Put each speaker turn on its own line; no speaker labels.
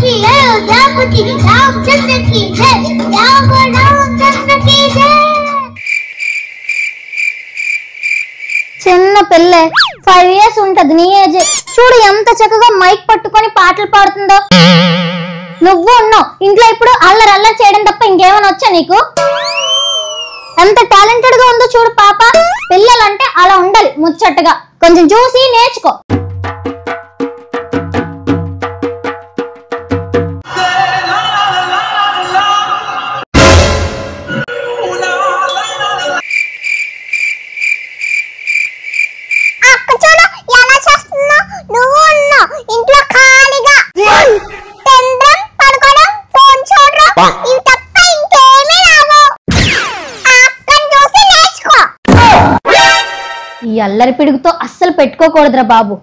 की जय, उदयपुर रामचंद्र की जय, रामचंद्र की जय। చిన్న పిల్లే 5 years ఉంటది నీ ఏజ్. చూడు ఎంత చక్కగా మైక్ పట్టుకొని పాటలు పాడుతుందో. నువ్వు ఉన్నావు ఇంట్లో ఇప్పుడు అల్లరి అల్లరి చేయడం తప్ప ఇంకేమైనా వచ్చా నీకు? ఎంత టాలెంటెడ్ గా ఉందో చూడు పాప. పిల్లలంటే అలా ఉండాలి ముచ్చటగా. కొంచెం చూసి నేర్చుకో. ఈ అల్లరి పిడుగుతో అస్సలు పెట్టుకోకూడదురా బాబు.